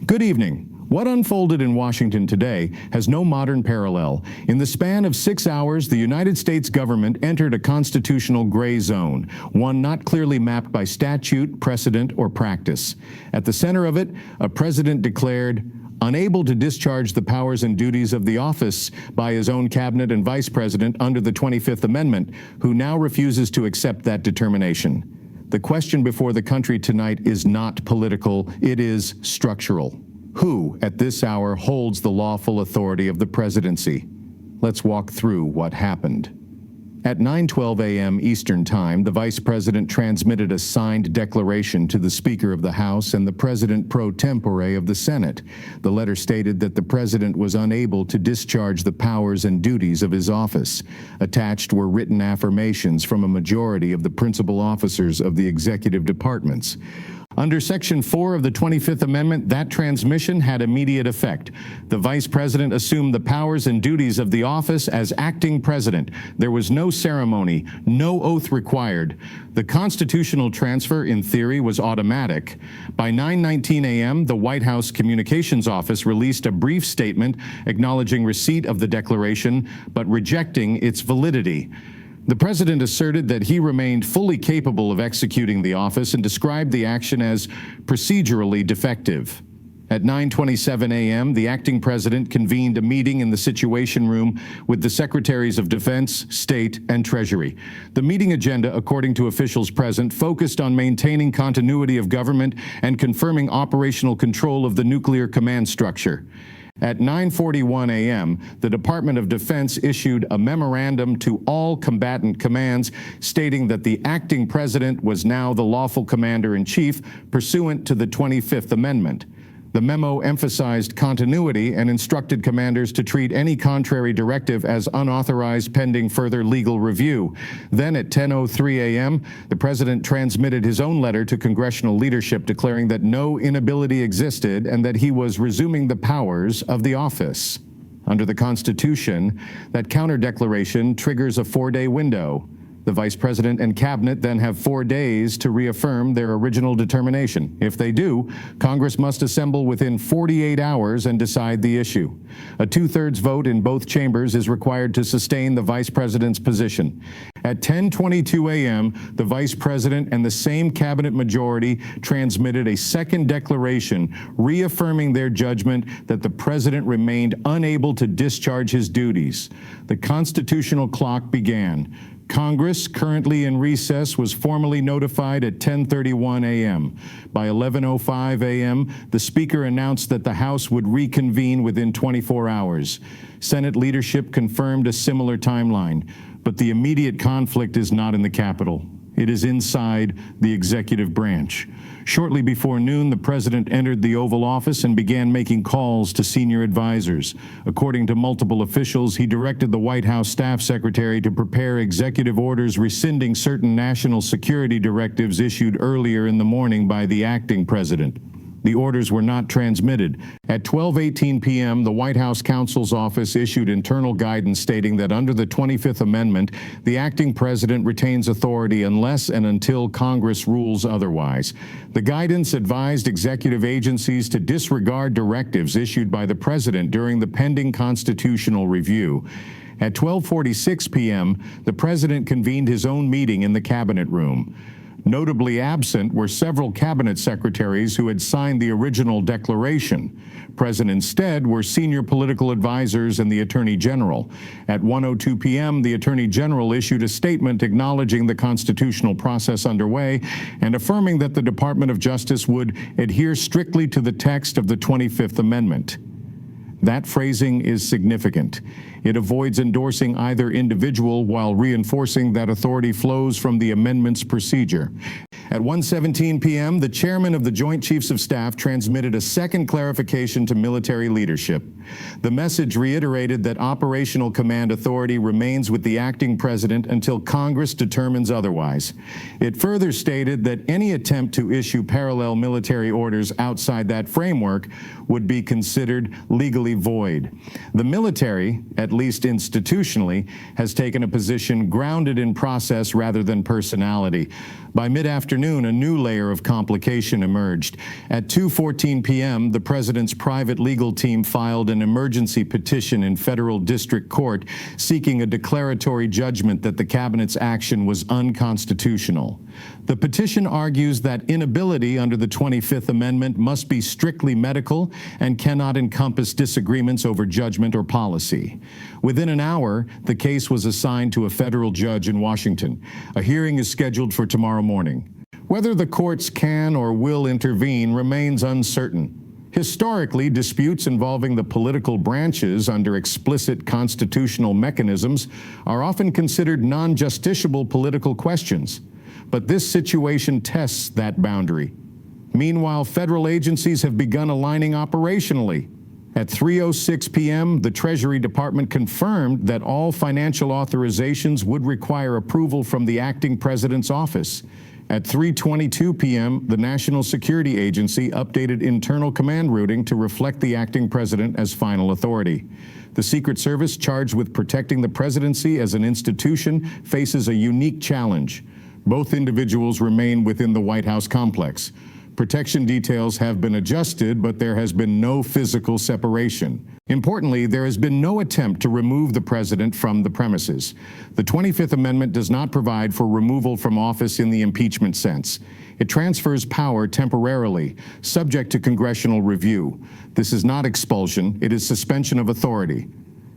Good evening. What unfolded in Washington today has no modern parallel. In the span of 6 hours, the United States government entered a constitutional gray zone, one not clearly mapped by statute, precedent, or practice. At the center of it, a president declared unable to discharge the powers and duties of the office by his own cabinet and vice president under the 25th Amendment, who now refuses to accept that determination. The question before the country tonight is not political, it is structural. Who, at this hour, holds the lawful authority of the presidency? Let's walk through what happened. At 9:12 a.m. Eastern Time, the Vice President transmitted a signed declaration to the Speaker of the House and the President pro tempore of the Senate. The letter stated that the President was unable to discharge the powers and duties of his office. Attached were written affirmations from a majority of the principal officers of the executive departments. Under Section 4 of the 25th Amendment, that transmission had immediate effect. The Vice President assumed the powers and duties of the office as acting president. There was no ceremony, no oath required. The constitutional transfer, in theory, was automatic. By 9:19 a.m., the White House Communications Office released a brief statement acknowledging receipt of the declaration, but rejecting its validity. The president asserted that he remained fully capable of executing the office and described the action as procedurally defective. At 9:27 a.m., the acting president convened a meeting in the Situation Room with the Secretaries of Defense, State, and Treasury. The meeting agenda, according to officials present, focused on maintaining continuity of government and confirming operational control of the nuclear command structure. At 9:41 a.m., the Department of Defense issued a memorandum to all combatant commands stating that the acting president was now the lawful commander-in-chief pursuant to the 25th Amendment. The memo emphasized continuity and instructed commanders to treat any contrary directive as unauthorized pending further legal review. Then at 10:03 a.m., the president transmitted his own letter to congressional leadership declaring that no inability existed and that he was resuming the powers of the office. Under the Constitution, that counter-declaration triggers a 4-day window. The Vice President and Cabinet then have 4 days to reaffirm their original determination. If they do, Congress must assemble within 48 hours and decide the issue. A 2/3 vote in both chambers is required to sustain the Vice President's position. At 10:22 a.m., the Vice President and the same Cabinet majority transmitted a second declaration reaffirming their judgment that the President remained unable to discharge his duties. The constitutional clock began. Congress, currently in recess, was formally notified at 10:31 a.m. By 11:05 a.m., the Speaker announced that the House would reconvene within 24 hours. Senate leadership confirmed a similar timeline, but the immediate conflict is not in the Capitol. It is inside the executive branch. Shortly before noon, the president entered the Oval Office and began making calls to senior advisors. According to multiple officials, he directed the White House staff secretary to prepare executive orders rescinding certain national security directives issued earlier in the morning by the acting president. The orders were not transmitted. At 12:18 p.m., the White House counsel's office issued internal guidance stating that under the 25th Amendment, the acting president retains authority unless and until Congress rules otherwise. The guidance advised executive agencies to disregard directives issued by the president during the pending constitutional review. At 12:46 p.m., the president convened his own meeting in the cabinet room. Notably absent were several cabinet secretaries who had signed the original declaration. Present instead were senior political advisors and the Attorney General. At 1:02 p.m., the Attorney General issued a statement acknowledging the constitutional process underway and affirming that the Department of Justice would adhere strictly to the text of the 25th Amendment. That phrasing is significant. It avoids endorsing either individual while reinforcing that authority flows from the amendment's procedure. At 1:17 p.m., the chairman of the Joint Chiefs of Staff transmitted a second clarification to military leadership. The message reiterated that operational command authority remains with the acting president until Congress determines otherwise. It further stated that any attempt to issue parallel military orders outside that framework would be considered legally void. The military, at least institutionally, has taken a position grounded in process rather than personality. By mid-afternoon, a new layer of complication emerged. At 2:14 p.m., the president's private legal team filed an emergency petition in federal district court seeking a declaratory judgment that the cabinet's action was unconstitutional. The petition argues that inability under the 25th Amendment must be strictly medical and cannot encompass disagreements over judgment or policy. Within an hour, the case was assigned to a federal judge in Washington. A hearing is scheduled for tomorrow morning. Whether the courts can or will intervene remains uncertain. Historically, disputes involving the political branches under explicit constitutional mechanisms are often considered non-justiciable political questions. But this situation tests that boundary. Meanwhile, federal agencies have begun aligning operationally. At 3:06 p.m., the Treasury Department confirmed that all financial authorizations would require approval from the acting president's office. At 3:22 p.m., the National Security Agency updated internal command routing to reflect the acting president as final authority. The Secret Service, charged with protecting the presidency as an institution, faces a unique challenge. Both individuals remain within the White House complex. Protection details have been adjusted, but there has been no physical separation. Importantly, there has been no attempt to remove the president from the premises. The 25th Amendment does not provide for removal from office in the impeachment sense. It transfers power temporarily, subject to congressional review. This is not expulsion, it is suspension of authority.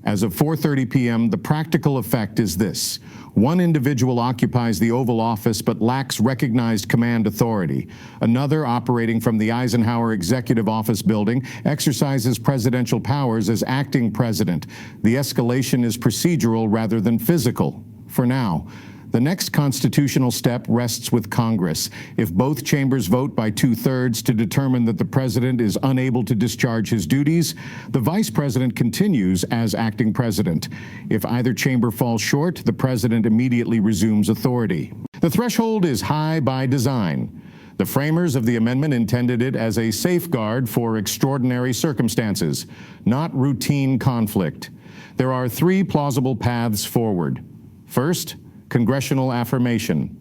As of 4:30 p.m., the practical effect is this. One individual occupies the Oval Office but lacks recognized command authority. Another, operating from the Eisenhower Executive Office building, exercises presidential powers as acting president. The escalation is procedural rather than physical, for now. The next constitutional step rests with Congress. If both chambers vote by 2/3 to determine that the president is unable to discharge his duties, the vice president continues as acting president. If either chamber falls short, the president immediately resumes authority. The threshold is high by design. The framers of the amendment intended it as a safeguard for extraordinary circumstances, not routine conflict. There are three plausible paths forward. First, congressional affirmation.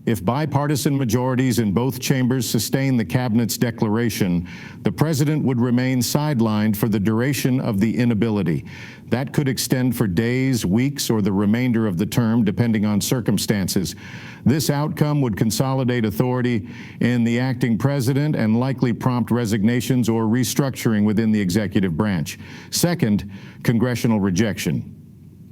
If bipartisan majorities in both chambers sustain the cabinet's declaration, the president would remain sidelined for the duration of the inability. That could extend for days, weeks, or the remainder of the term, depending on circumstances. This outcome would consolidate authority in the acting president and likely prompt resignations or restructuring within the executive branch. Second, congressional rejection.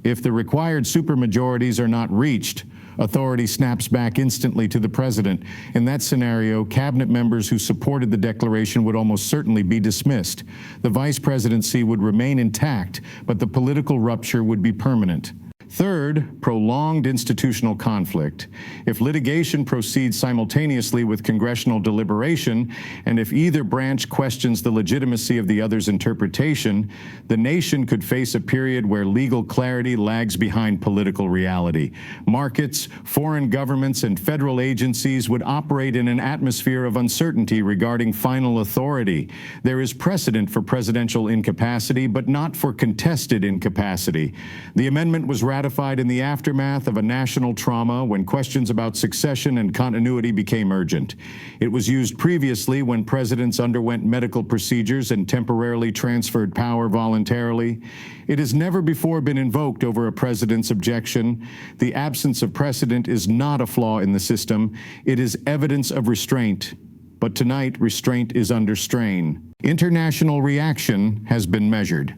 If the required supermajorities are not reached, authority snaps back instantly to the president. In that scenario, cabinet members who supported the declaration would almost certainly be dismissed. The vice presidency would remain intact, but the political rupture would be permanent. Third, prolonged institutional conflict. If litigation proceeds simultaneously with congressional deliberation, and if either branch questions the legitimacy of the other's interpretation, the nation could face a period where legal clarity lags behind political reality. Markets, foreign governments, and federal agencies would operate in an atmosphere of uncertainty regarding final authority. There is precedent for presidential incapacity, but not for contested incapacity. The amendment was ratified in the aftermath of a national trauma when questions about succession and continuity became urgent. It was used previously when presidents underwent medical procedures and temporarily transferred power voluntarily. It has never before been invoked over a president's objection. The absence of precedent is not a flaw in the system. It is evidence of restraint. But tonight, restraint is under strain. International reaction has been measured.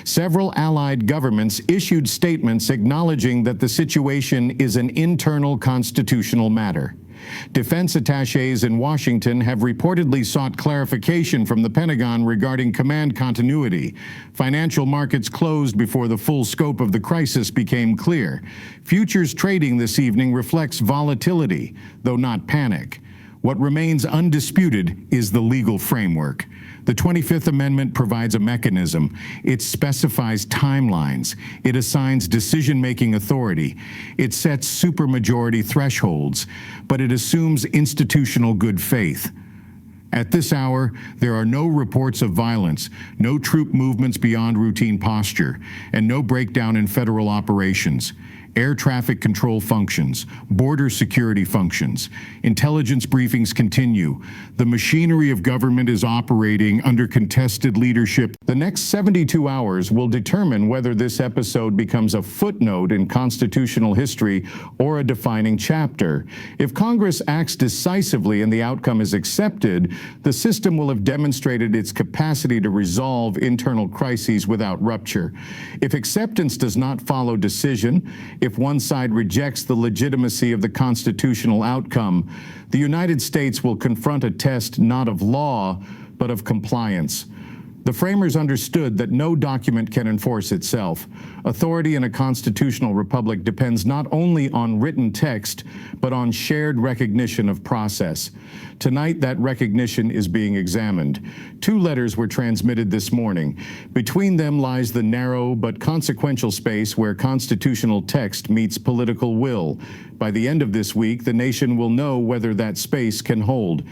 Several allied governments issued statements acknowledging that the situation is an internal constitutional matter. Defense attachés in Washington have reportedly sought clarification from the Pentagon regarding command continuity. Financial markets closed before the full scope of the crisis became clear. Futures trading this evening reflects volatility, though not panic. What remains undisputed is the legal framework. The 25th Amendment provides a mechanism. It specifies timelines. It assigns decision-making authority. It sets supermajority thresholds, but it assumes institutional good faith. At this hour, there are no reports of violence, no troop movements beyond routine posture, and no breakdown in federal operations. air traffic control functions, border security functions. Intelligence briefings continue. The machinery of government is operating under contested leadership. The next 72 hours will determine whether this episode becomes a footnote in constitutional history or a defining chapter. If Congress acts decisively and the outcome is accepted, the system will have demonstrated its capacity to resolve internal crises without rupture. If acceptance does not follow decision, if one side rejects the legitimacy of the constitutional outcome, the United States will confront a test not of law, but of compliance. The framers understood that no document can enforce itself. Authority in a constitutional republic depends not only on written text, but on shared recognition of process. Tonight, that recognition is being examined. 2 letters were transmitted this morning. Between them lies the narrow but consequential space where constitutional text meets political will. By the end of this week, the nation will know whether that space can hold.